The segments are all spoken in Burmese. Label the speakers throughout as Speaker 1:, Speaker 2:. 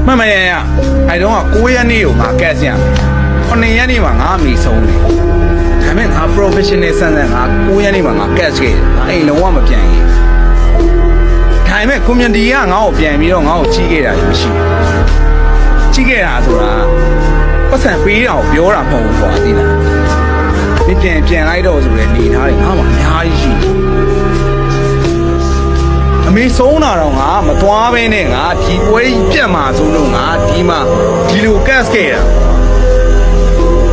Speaker 1: မှန်မှန်ရရအဲတော့က9ရက်နေ့ကိုငါကက်စရမယ်9ရက်နေ့မှာငါအမိဆုံးတယ်ဒါပေမဲ့ငါ professional ဆန်းဆန်းငါ9ရက်နေ့မှာငါကက်ခဲ့ငါအိမ်လုံးဝမပြန်ရင်ဒါပေမဲ့ community ကငါ့ကိုပြန်ပြီးတော့ငါ့ကိုကြီးခဲ့တာမရှိဘူးကြီးခဲ့တာဆိုတာပတ်စံပေးတာကိုပြောတာမဟုတ်ဘူးကွာသိလားဒီပြန်လိုက်တော့ဆိုလည်းနေထားတယ်ငါမှအများကြီးရှိအမေဆုံးတာတော့ငါမသွားဘဲနဲ့ငါဒီပွဲကြီးပြတ်မှာဆိုလို့ငါဒီမှာဒီလိုကတ်ခဲ့တာ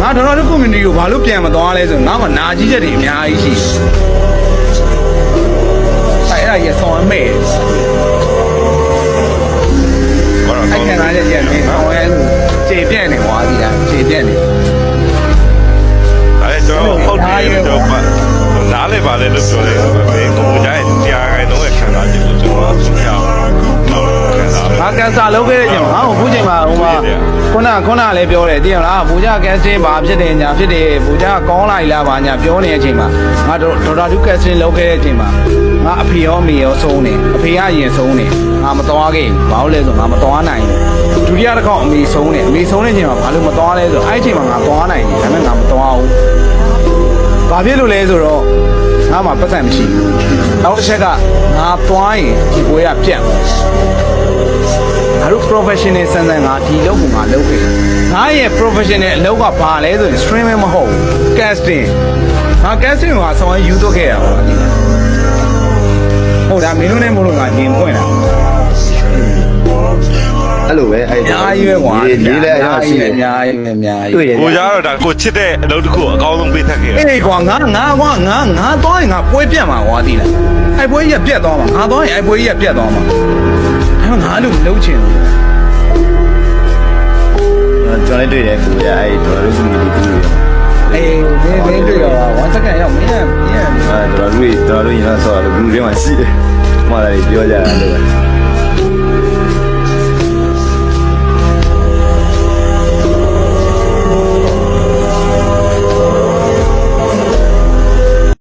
Speaker 1: ငါတော်တော် community ကိုဘာလို့ပြန်မသွားလဲဆိုငါမှနာကြီးချက်တွေအများကြီးရှိအဲ့ဒါရဆောင်အမေအဲ့ခံရတဲ့ညနေဆောင်ရဲခြေပြက်နေသွားပြီလားခြေပြက်နေ
Speaker 2: အဲ့ကျွန်တော်ဟုတ်တယ်တော့နားလေပါလေလို့ပြောတယ်ဘေးကိုကြားရင်တရားခိုင်တော့ခံစားချက်ကိုကျွန်တော်အဆုံးရအောင်
Speaker 1: ငါကန်ဆာလုပ်ခဲ့တဲ့ချိန်မှာငါ့ကိုခုချိန်မှာဟိုမှာခုနလည်းပြောတယ်သိရလားဘူကြကက်စတင်ဘာဖြစ်တယ်ညာဖြစ်တယ်ဘူကြကောင်းလိုက်လားဘာညာပြောနေတဲ့အချိန်မှာငါဒေါက်တာဒုကက်စတင်လုပ်ခဲ့တဲ့အချိန်မှာငါအဖေရောမေရောဆုံးတယ်အဖေကရင်ဆုံးတယ်ငါမသွားခဲ့ဘာလို့လဲဆိုငါမသွားနိုင်ဘူးဒုတိယတစ်ခေါက်အမေဆုံးတယ်အမေဆုံးတဲ့အချိန်မှာဘာလို့မသွားလဲဆိုအဲ့အချိန်မှာငါသွားနိုင်တယ်ဒါပေမဲ့ငါမသွားဘူးဘာဖြစ်လို့လဲဆိုတော့ငါမှပတ်စံမရှိဘူးနောက်တစ်ချက်ကငါသွားရင်ဒီပွဲကပြတ်ငါတို့ professional ဆန်းဆန်းငါဒီလုပ်ကိုငါလုပ်ခဲ့ငါရဲ့ professional အလုပ်ကဘာလဲဆိုရင် streaming မဟုတ်ဘူး casting ငါ casting ကဆောင်းယူသွတ်ခဲ့ရပါဟုတ်ဒါမင်းတို့နဲ့မလို့ငါရင်ပွင့်တာ
Speaker 3: အဲ့လိုပဲအဲ့
Speaker 1: အများကြီးပဲကွာ
Speaker 3: ရေးလဲအများကြီး
Speaker 1: အများကြီး
Speaker 3: တွေ့တယ်
Speaker 2: ကိုကြားတော့ဒါကိုချစ်တဲ့အလုပ်တစ်ခုအကောင်းဆုံးပေးထက်ခဲ့
Speaker 1: အေးကွာငါသွားရင်ငါပွဲပြတ်မှာကွာသိလားအဲ့ပွဲကြီးကပြတ်သွားမှာငါသွားရင်အဲ့ပွဲကြီးကပြတ်သွားမှာငါလို့မလုပ်ချင်ဘူး
Speaker 3: ကျွန်တော်လည်းတွေ့တယ်ကိုရအဲ့တော်တော်ကြီးဒီကူရ
Speaker 1: အေးမင်းတွေ့တော့1 second ရောက်မင်း
Speaker 3: အဲ့တော်တော်ကြီးရင်တော့ဆော်လို့ group ထဲမှာရှိတယ်။မှလည်းပြောကြတယ်လို့